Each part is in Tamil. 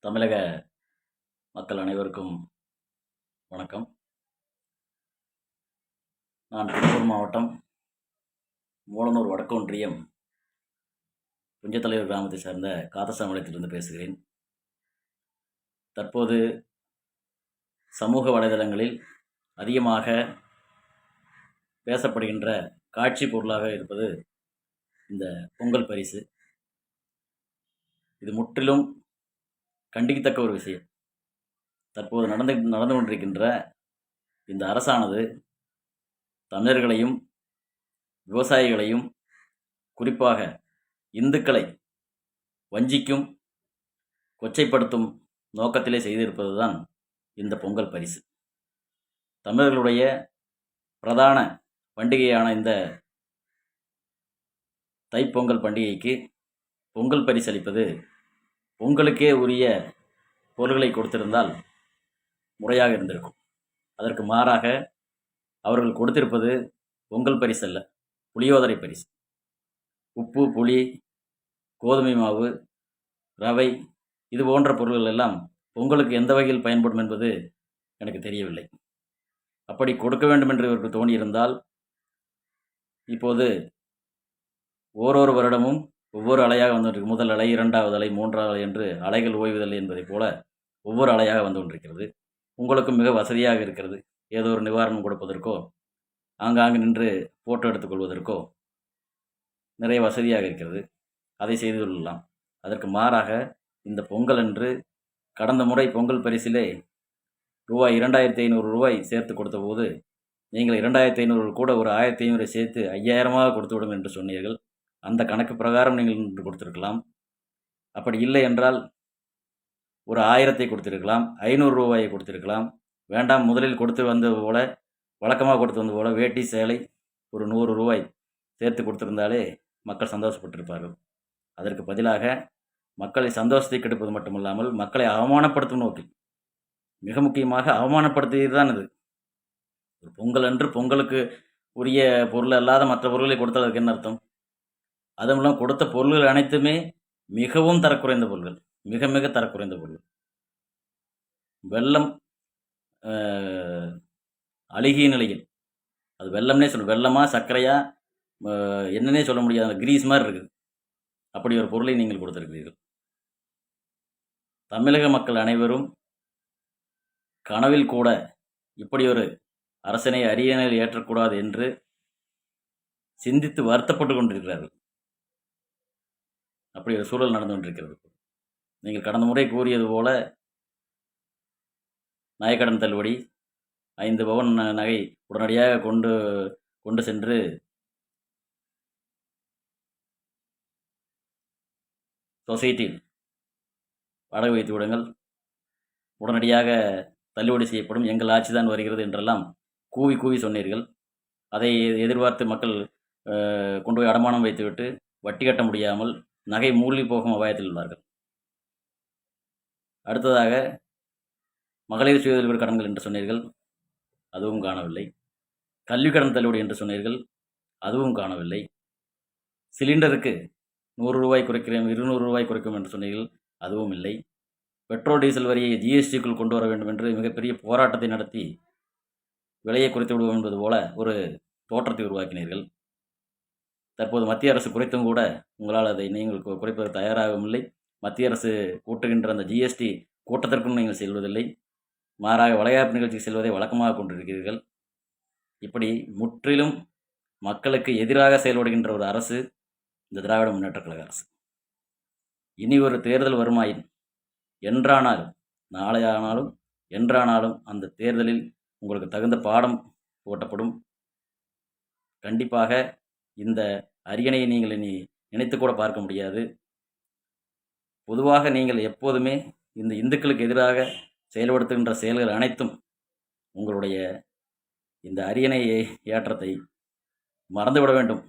தமிழக மக்கள் அனைவருக்கும் வணக்கம். நான் திருப்பூர் மாவட்டம் மூலனூர் வடக்கு ஒன்றியம் புஞ்சத்தலைவர் கிராமத்தை சார்ந்த காத்தசாமலத்திலிருந்து பேசுகிறேன். தற்போது சமூக வலைதளங்களில் அதிகமாக பேசப்படுகின்ற காட்சி பொருளாக இருப்பது இந்த பொங்கல் பரிசு. இது முற்றிலும் கண்டிக்கத்தக்க ஒரு விஷயம். தற்போது நடந்து கொண்டிருக்கின்ற இந்த அரசானது தமிழர்களையும் விவசாயிகளையும் குறிப்பாக இந்துக்களை வஞ்சிக்கும் கொச்சைப்படுத்தும் நோக்கத்திலே செய்திருப்பது தான் இந்த பொங்கல் பரிசு. தமிழர்களுடைய பிரதான பண்டிகையான இந்த தைப்பொங்கல் பண்டிகைக்கு பொங்கல் பரிசு அளிப்பது பொங்கலுக்கே உரிய பொருள்களை கொடுத்திருந்தால் முறையாக இருந்திருக்கும். அதற்கு மாறாக அவர்கள் கொடுத்திருப்பது பொங்கல் பரிசு அல்ல, புளியோதரை பரிசு. உப்பு, புளி, கோதுமை மாவு, ரவை இது போன்ற பொருள்கள் எல்லாம் பொங்கலுக்கு எந்த வகையில் பயன்படும் என்பது எனக்கு தெரியவில்லை. அப்படி கொடுக்க வேண்டும் என்று இவருக்கு தோணியிருந்தால் இப்போது ஓரொரு வருடமும் ஒவ்வொரு அலையாக வந்து கொண்டிருக்கு. முதல் அலை, இரண்டாவது அலை, மூன்றாவது அலை என்று அலைகள் ஓய்வதில்லை என்பதை போல ஒவ்வொரு அலையாக வந்து கொண்டிருக்கிறது. உங்களுக்கும் மிக வசதியாக இருக்கிறது. ஏதோ ஒரு நிவாரணம் கொடுப்பதற்கோ ஆங்காங்கு நின்று ஃபோட்டோ எடுத்துக்கொள்வதற்கோ நிறைய வசதியாக இருக்கிறது. அதை செய்து கொள்ளலாம். அதற்கு மாறாக இந்த பொங்கல் அன்று கடந்த முறை பொங்கல் பரிசிலே ரூபாய் 2500 சேர்த்து கொடுத்த போது நீங்கள் 2500 கூட ஒரு 1500 சேர்த்து 5000 கொடுத்துவிடும் என்று சொன்னீர்கள். அந்த கணக்கு பிரகாரம் நீங்கள் இன்று கொடுத்திருக்கலாம். அப்படி இல்லை என்றால் ஒரு 1000 கொடுத்திருக்கலாம், 500 கொடுத்திருக்கலாம். வேண்டாம், முதலில் கொடுத்து வந்தது போல, வழக்கமாக கொடுத்து வந்தது போல வேட்டி சேலை ஒரு 100 சேர்த்து கொடுத்திருந்தாலே மக்கள் சந்தோஷப்பட்டிருப்பார்கள். அதற்கு பதிலாக மக்களை சந்தோஷத்தை கெடுப்பது மட்டுமல்லாமல் மக்களை அவமானப்படுத்தும் நோக்கில், மிக முக்கியமாக அவமானப்படுத்தியது தான் இது. ஒரு பொங்கல் அன்று பொங்கலுக்கு உரிய பொருள் அல்லாத மற்ற பொருட்களை கொடுத்ததற்கு என்ன அர்த்தம்? அதுவும் கொடுத்த பொருள்கள் அனைத்துமே மிகவும் தரக்குறைந்த பொருள்கள், மிக மிக தரக்குறைந்த பொருள்கள். வெல்லம் அழுகிய நிலையில், அது வெல்லம்னே சொல்ல, வெல்லமா சர்க்கரையா என்னன்னே சொல்ல முடியாது, அந்த கிரீஸ் மாதிரி இருக்குது. அப்படி ஒரு பொருளை நீங்கள் கொடுத்திருக்கிறீர்கள். தமிழக மக்கள் அனைவரும் கனவில் கூட இப்படி ஒரு அரசனை அரியணையில் ஏற்றக்கூடாது என்று சிந்தித்து வருத்தப்பட்டு கொண்டிருக்கிறார்கள். அப்படி ஒரு சூழல் நடந்து கொண்டிருக்கிறது. நீங்கள் கடந்த முறை கூறியது போல நகைக்கடன் தள்ளுபடி, 5 பவுன் நகை உடனடியாக கொண்டு சென்று சொசைட்டியில் வாடகை வைத்து விடுங்கள், உடனடியாக தள்ளுபடி செய்யப்படும், எங்கள் ஆட்சி தான் வருகிறது என்றெல்லாம் கூவி கூவி சொன்னீர்கள். அதை எதிர்பார்த்து மக்கள் கொண்டு போய் அடமானம் வைத்துவிட்டு வட்டி கட்ட முடியாமல் நகை மூழ்கி போகும் அபாயத்தில் உள்ளார்கள். அடுத்ததாக மகளிர் சுயதொழில் கடன்கள் என்று சொன்னீர்கள், அதுவும் காணவில்லை. கல்வி கடன் தள்ளுபடி என்று சொன்னீர்கள், அதுவும் காணவில்லை. சிலிண்டருக்கு 100 குறைக்கிறேன், 200 குறைக்கும் என்று சொன்னீர்கள், அதுவும் இல்லை. பெட்ரோல் டீசல் வரியை ஜிஎஸ்டிக்குள் கொண்டு வர வேண்டும் என்று மிகப்பெரிய போராட்டத்தை நடத்தி விலையை குறைத்து விடுவோம் என்பது போல ஒரு தோற்றத்தை உருவாக்கினீர்கள். தற்போது மத்திய அரசு குறைத்தும் கூட உங்களால் அதை நீங்கள் குறைப்பதற்கு தயாராகவும் இல்லை. மத்திய அரசு கூட்டுகின்ற அந்த ஜிஎஸ்டி கூட்டத்திற்கும் நீங்கள் செல்வதில்லை. மாறாக வளைகாப்பு நிகழ்ச்சிக்கு செல்வதை வழக்கமாக கொண்டிருக்கிறீர்கள். இப்படி முற்றிலும் மக்களுக்கு எதிராக செயல்படுகின்ற ஒரு அரசு இந்த திராவிட முன்னேற்றக் கழக அரசு. இனி ஒரு தேர்தல் வருமாயின் என்றானாலும், நாளையானாலும் என்றானாலும் அந்த தேர்தலில் உங்களுக்கு தகுந்த பாடம் போட்டப்படும். கண்டிப்பாக இந்த அரியணையை நீங்கள் இனி நினைத்து கூட பார்க்க முடியாது. பொதுவாக நீங்கள் எப்போதுமே இந்த இந்துக்களுக்கு எதிராக செயல்படுத்துகின்ற செயல்கள் அனைத்தும் உங்களுடைய இந்த அரியணை ஏற்றத்தை மறந்துவிட வேண்டும்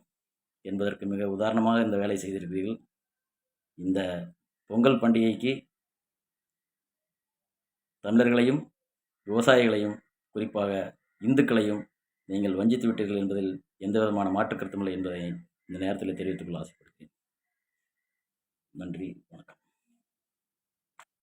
என்பதற்கு மிக உதாரணமாக இந்த வேலை செய்திருக்கிறீர்கள். இந்த பொங்கல் பண்டிகைக்கு தமிழர்களையும் விவசாயிகளையும் குறிப்பாக இந்துக்களையும் நீங்கள் வஞ்சித்து விட்டீர்கள் என்பதில் எந்த விதமான மாற்று கருத்துமில்லை என்பதை இந்த நேரத்தில் தெரிவித்துக் கொள்ள ஆசைப்படுகிறேன். நன்றி, வணக்கம்.